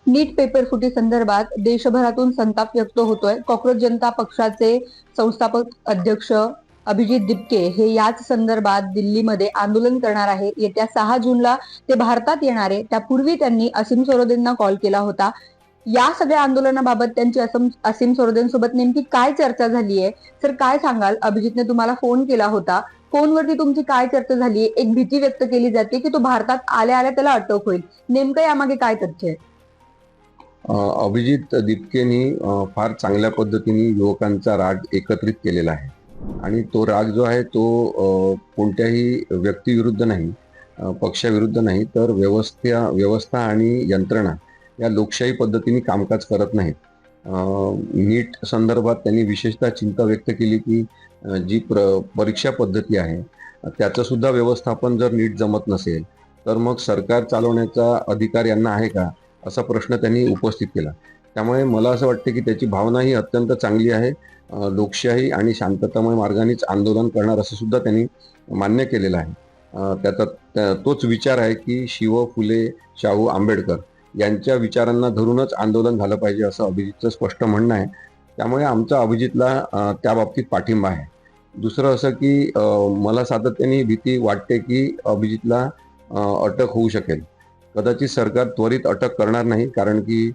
नीट paper फुटी संदर्भात देशभरातून संताप व्यक्त होतोय। कॉक्रोच जनता पक्षाचे संस्थापक अध्यक्ष अभिजित दिपके हे याच संदर्भात दिल्लीमध्ये आंदोलन करणार आहे। येत्या 6 जूनला ते भारतात येणार आहे। त्यापूर्वी त्यांनी असीम सरोदेंना कॉल केला होता। या सगळ्या आंदोलनाबाबत त्यांची असीम सरोदेंसोबत नेमकी काय चर्चा झाली आहे? सर, काय सांगाल? अभिजितने तुम्हाला फोन केला होता, फोनवरती तुमची काय चर्चा झाली? एक भीती व्यक्त केली जाते की तो भारतात आल्या आल्या त्याला अटक होईल, नेमकं यामागे काय तथ्य आहे? अभिजित दिपकेनी फार चांगल्या पद्धतीने युवकांचा राग एकत्रित केलेला आहे आणि तो राग जो आहे तो कोणत्याही व्यक्तीविरुद्ध नाही, पक्षाविरुद्ध नाही, तर व्यवस्था आणि यंत्रणा या लोकशाही पद्धतीने कामकाज करत नाहीत. नीट संदर्भात त्यांनी विशेषतः चिंता व्यक्त केली की जी परीक्षा पद्धती आहे त्याचं सुद्धा व्यवस्थापन जर नीट जमत नसेल तर मग सरकार चालवण्याचा अधिकार यांना आहे का, असा प्रश्न त्यांनी उपस्थित केला. त्यामुळे मला असं वाटतं की त्याची भावना ही अत्यंत चांगली आहे. लोकशाही आणि शांततामय मार्गानेच आंदोलन करणार असं सुद्धा त्यांनी मान्य केलेलं आहे. त्याचा तोच विचार आहे की शिव, फुले, शाहू, आंबेडकर यांच्या विचारांना धरूनच आंदोलन झालं पाहिजे असं अभिजितचं स्पष्ट म्हणणं आहे. त्यामुळे आमचा अभिजितला त्या बाबतीत पाठिंबा आहे. दुसरं असं की मला सातत्याने भीती वाटते की अभिजितला अटक होऊ शकेल. कदाचित सरकार त्वरित अटक करणार नाही, कारण की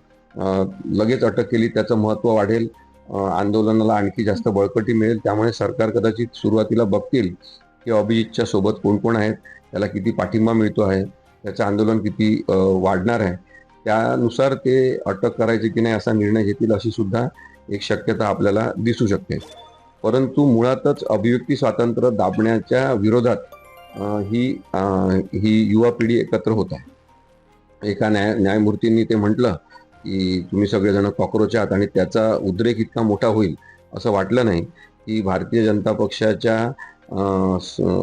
लगेच अटक केली त्याचं महत्त्व वाढेल, आंदोलनाला आणखी जास्त बळकटी मिळेल. त्यामुळे सरकार कदाचित सुरुवातीला बघतील की अभिजितच्या सोबत कोण कोण आहेत, त्याला किती पाठिंबा मिळतो आहे, त्याचं आंदोलन किती वाढणार आहे, त्यानुसार ते अटक करायची की नाही असा निर्णय घेतील, अशी सुद्धा एक शक्यता आपल्याला दिसू शकते. परंतु मुळातच अभिव्यक्ती स्वातंत्र्य दाबण्याच्या विरोधात ही युवा पिढी एकत्र होत आहे. एका न्यायमूर्तींनी ते म्हटलं की तुम्ही सगळेजण कॉक्रोच आहात, आणि त्याचा उद्रेक इतका मोठा होईल असं वाटलं नाही. की भारतीय जनता पक्षाच्या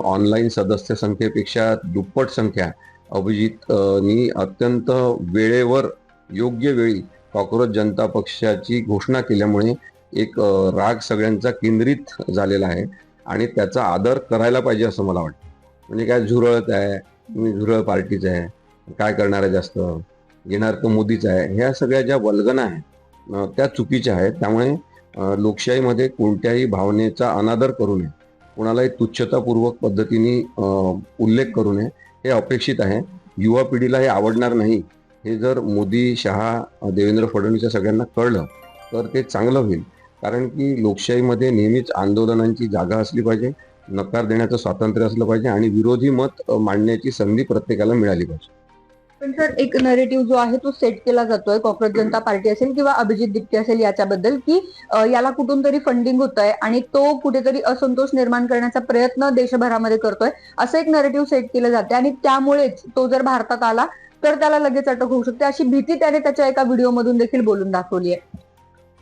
ऑनलाईन सदस्य संख्येपेक्षा दुप्पट संख्या अभिजितनी अत्यंत वेळेवर योग्य वेळी कॉक्रोच जनता पक्षाची घोषणा केल्यामुळे एक राग सगळ्यांचा केंद्रित झालेला आहे आणि त्याचा आदर करायला पाहिजे असं मला वाटतं. म्हणजे काय झुरळत आहे, तुम्ही झुरळ पार्टीचं आहे, काय करणार आहे, जास्त येणार तर मोदीच आहे, ह्या सगळ्या ज्या वल्गना आहेत त्या चुकीच्या आहेत. त्यामुळे लोकशाहीमध्ये कोणत्याही भावनेचा अनादर करू नये, कोणालाही तुच्छतापूर्वक पद्धतीने उल्लेख करू नये, हे अपेक्षित आहे. युवा पिढीला हे आवडणार नाही. हे जर मोदी, शहा, देवेंद्र फडणवीस या सगळ्यांना कळलं तर ते चांगलं होईल. कारण की लोकशाहीमध्ये नेहमीच आंदोलनांची जागा असली पाहिजे, नकार देण्याचं स्वातंत्र्य असलं पाहिजे आणि विरोधी मत मांडण्याची संधी प्रत्येकाला मिळाली पाहिजे. पण सर, एक नरेटिव्ह जो आहे तो सेट केला जातोय, कॉक्रोच जनता पार्टी असेल किंवा अभिजित दिपके असेल याच्याबद्दल, की याला कुठून तरी फंडिंग होत आहे आणि तो कुठेतरी असंतोष निर्माण करण्याचा प्रयत्न देशभरामध्ये करतोय, असं एक नरेटिव्ह सेट केलं जाते आणि त्यामुळेच तो जर भारतात आला तर त्याला लगेच अटक होऊ शकते, अशी भीती त्याने त्याच्या एका व्हिडिओमधून देखील बोलून दाखवली आहे.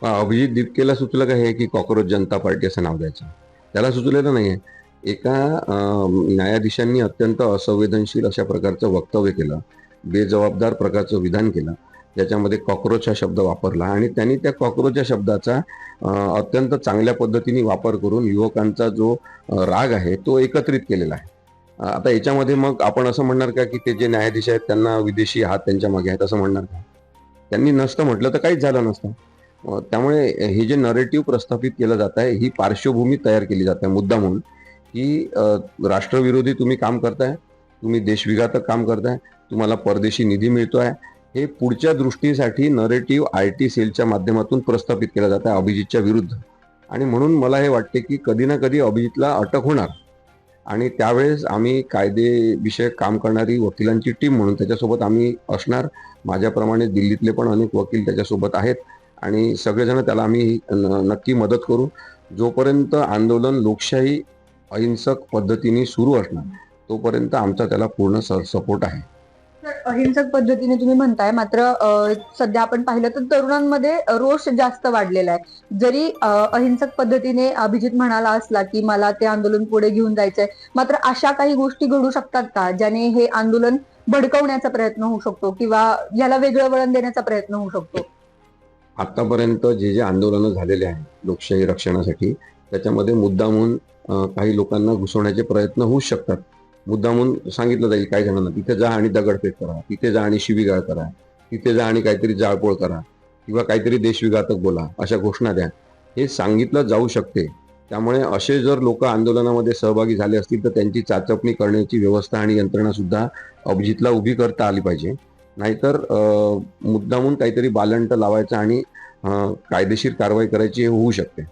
अभिजित दिपकेला सुचलं का हे की कॉक्रोच जनता पार्टी असं नाव द्यायचं? त्याला सुचलेलं नाहीये. एका न्यायाधीशांनी अत्यंत असंवेदनशील अशा प्रकारचं वक्तव्य केलं, बेजबाबदार प्रकारचं विधान केलं, ज्याच्यामध्ये कॉक्रोच हा शब्द वापरला आणि त्यांनी त्या कॉक्रोच या शब्दाचा अत्यंत चांगल्या पद्धतीने वापर करून युवकांचा जो राग आहे तो एकत्रित केलेला आहे. आता याच्यामध्ये मग आपण असं म्हणणार का की ते जे न्यायाधीश आहेत त्यांना विदेशी हात त्यांच्या मागे आहेत असं म्हणणार का? त्यांनी नसतं म्हटलं तर काहीच झालं नसतं. त्यामुळे हे जे नरेटिव्ह प्रस्थापित केलं जात आहे, ही पार्श्वभूमी तयार केली जाते मुद्दा म्हणून, की राष्ट्रविरोधी तुम्ही काम करताय, तुम्ही देशविघातक काम करताय, तुम्हाला परदेशी निधी मिळतोय, हे पुढच्या दृष्टीसाठी नरेटिव्ह IT सेलच्या माध्यमातून प्रस्थापित केलं जात आहे अभिजितच्या विरुद्ध. आणि म्हणून मला हे वाटते की कधी ना कधी अभिजितला अटक होणार आणि त्यावेळेस आम्ही कायदेविषयक काम करणारी वकिलांची टीम म्हणून त्याच्यासोबत आम्ही असणार. माझ्याप्रमाणे दिल्लीतले पण अनेक वकील त्याच्यासोबत आहेत आणि सगळेजण त्याला आम्ही नक्की मदत करू. जोपर्यंत आंदोलन लोकशाही अहिंसक पद्धतीने सुरू असणार तोपर्यंत आमचा त्याला पूर्ण सपोर्ट आहे. अहिंसक पद्धतीने तुम्ही म्हणताय, मात्र सध्या आपण पाहिलं तर तरुणांमध्ये रोष जास्त वाढलेला आहे. जरी अहिंसक पद्धतीने अभिजित म्हणाला असला की मला ते आंदोलन पुढे घेऊन जायचंय, मात्र अशा काही गोष्टी घडू शकतात का ज्याने हे आंदोलन भडकवण्याचा प्रयत्न होऊ शकतो किंवा याला वेगळं वळण देण्याचा प्रयत्न होऊ शकतो? आतापर्यंत जे आंदोलनं झालेले आहेत लोकशाही रक्षणासाठी, त्याच्यामध्ये मुद्दामून काही लोकांना घुसवण्याचे प्रयत्न होऊ शकतात. मुद्दामून सांगितलं जाईल काही जणांना, तिथे जा आणि दगडफेक करा, तिथे जा आणि शिवीगाळ करा, तिथे जा आणि काहीतरी जाळपोळ करा किंवा काहीतरी देशविघातक बोला, अशा घोषणा द्या, हे सांगितलं जाऊ शकते. त्यामुळे असे जर लोक आंदोलनामध्ये सहभागी झाले असतील तर त्यांची चाचपणी करण्याची व्यवस्था आणि यंत्रणा सुद्धा अभिजितला उभी करता आली पाहिजे. नाहीतर मुद्दामून काहीतरी बालंट लावायचं आणि कायदेशीर कारवाई करायची हे होऊ शकते.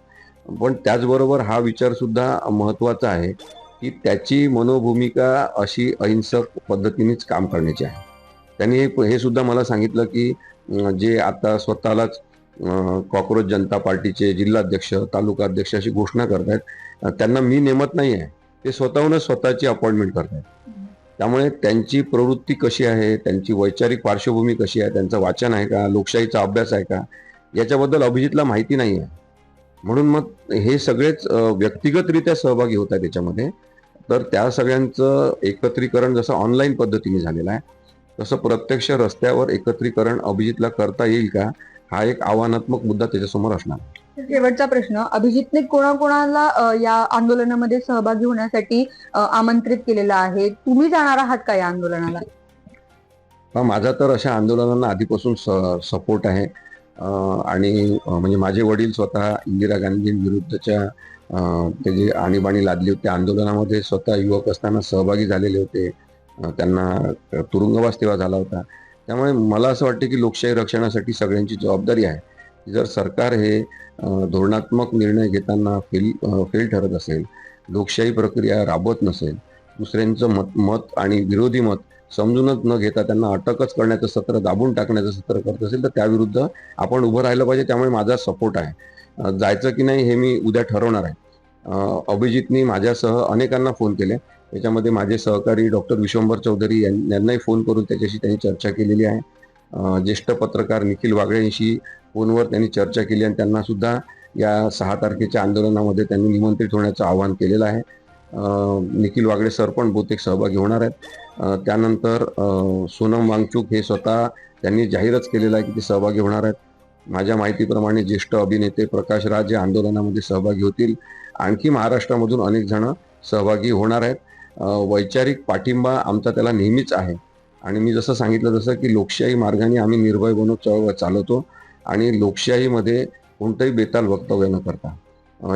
पण त्याचबरोबर हा विचार सुद्धा महत्वाचा आहे की त्याची मनोभूमिका अशी अहिंसक पद्धतीनेच काम करण्याची आहे. त्यांनी हे सुद्धा मला सांगितलं की जे आता स्वतःलाच कॉक्रोच जनता पार्टीचे जिल्हाध्यक्ष, तालुका अध्यक्ष अशी घोषणा करतायत, त्यांना मी नेमत नाही आहे, ते स्वतःहूनच स्वतःची अपॉइंटमेंट करतायत. त्यामुळे त्यांची प्रवृत्ती कशी आहे, त्यांची वैचारिक पार्श्वभूमी कशी आहे, त्यांचं वाचन आहे का, लोकशाहीचा अभ्यास आहे का, याच्याबद्दल अभिजितला माहिती नाही आहे. म्हणून मग हे सगळेच व्यक्तिगतरित्या सहभागी होत आहेत त्याच्यामध्ये. तर त्या सगळ्यांचं एकत्रीकरण जसं ऑनलाईन पद्धतीने झालेलं आहे तसं प्रत्यक्ष रस्त्यावर एकत्रीकरण अभिजितला करता येईल का, हा एक आव्हानात्मक मुद्दा त्याच्यासमोर असणार. शेवटचा प्रश्न, अभिजितने कोणाकोणाला या आंदोलनामध्ये सहभागी होण्यासाठी आमंत्रित केलेलं आहे? तुम्ही जाणार आहात का या आंदोलनाला? माझा तर अशा आंदोलनांना आधीपासून सपोर्ट आहे. आणि म्हणजे माझे वडील स्वतः इंदिरा गांधी विरुद्धच्या ते जे आणीबाणी लादली होती त्या आंदोलनामध्ये स्वतः युवक असताना सहभागी झालेले होते. त्यांना तुरुंगवास तेव्हा झाला होता. त्यामुळे मला असं वाटतं की लोकशाही रक्षणासाठी सगळ्यांची जबाबदारी आहे. जर सरकार हे धोरणात्मक निर्णय घेताना फेल ठरत असेल, लोकशाही प्रक्रिया राबवत नसेल, दुसऱ्यांचं मत आणि विरोधी मत समजूनच न घेता त्यांना अटकच करण्याचं सत्र, दाबून टाकण्याचं सत्र करत असेल तर त्याविरुद्ध आपण उभं राहिलं पाहिजे. त्यामुळे माझा सपोर्ट आहे. जायचं की नाही हे मी उद्या ठरवणार आहे. अभिजितनी माझ्यासह अनेकांना फोन केले. त्याच्यामध्ये माझे सहकारी डॉक्टर विश्वंभर चौधरी यांनाही फोन करून त्याच्याशी त्यांनी चर्चा केलेली आहे. ज्येष्ठ पत्रकार निखिल वागळेंशी फोनवर त्यांनी चर्चा केली आणि त्यांना सुद्धा या 6 तारखेच्या आंदोलनामध्ये त्यांनी निमंत्रित होण्याचं आवाहन केलेलं आहे. निखिल वागळे सर पण बहुतेक सहभागी होणार आहेत. त्यानंतर सोनम वांगचूक हे स्वतः त्यांनी जाहीरच केलेलं आहे की ते सहभागी होणार आहेत. माझ्या माहितीप्रमाणे ज्येष्ठ अभिनेते प्रकाश राज या आंदोलनामध्ये सहभागी होतील. आणखी महाराष्ट्रामधून अनेक जण सहभागी होणार आहेत. वैचारिक पाठिंबा आमचा त्याला नेहमीच आहे आणि मी जसं सांगितलं तसं की लोकशाही मार्गाने आम्ही निर्भय बनून चळवळ चालवतो आणि लोकशाहीमध्ये कोणतंही बेताल वक्तव्य न करता,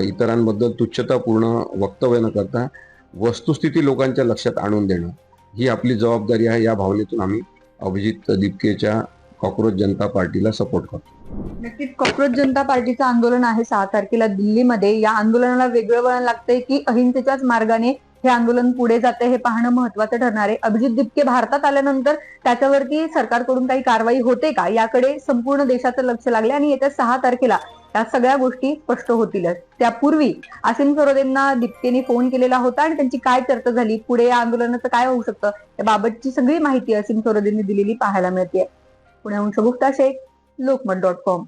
इतरांबद्दल तुच्छतापूर्ण वक्तव्य न करता वस्तुस्थिती लोकांच्या लक्षात आणून देणं ही आपली जबाबदारी आहे. या भावनेतून आम्ही अभिजित दिपकेच्या कॉक्रोच जनता पार्टीला सपोर्ट करतो. नक्कीच कॉक्रोच जनता पार्टीचं आंदोलन आहे 6 तारखेला दिल्लीमध्ये. या आंदोलनाला वेगळं वळण लागतंय की अहिंसेच्याच मार्गाने हे आंदोलन पुढे जाते हे पाहणं महत्वाचं ठरणार आहे. अभिजित दिपके भारतात आल्यानंतर त्याच्यावरती सरकारकडून काही कारवाई होते का याकडे संपूर्ण देशाचं लक्ष लागले आणि येत्या 6 तारखेला या सगळ्या गोष्टी स्पष्ट होतीलच. त्यापूर्वी असीम सरोदेंना दिपकेने फोन केलेला होता आणि त्यांची काय चर्चा झाली, पुढे या आंदोलनाचं काय होऊ शकतं याबाबतची सगळी माहिती असीम सरोदेंनी दिलेली पाहायला मिळते. पुण्याहून शगुफ्ता शेख, लोकमत.com.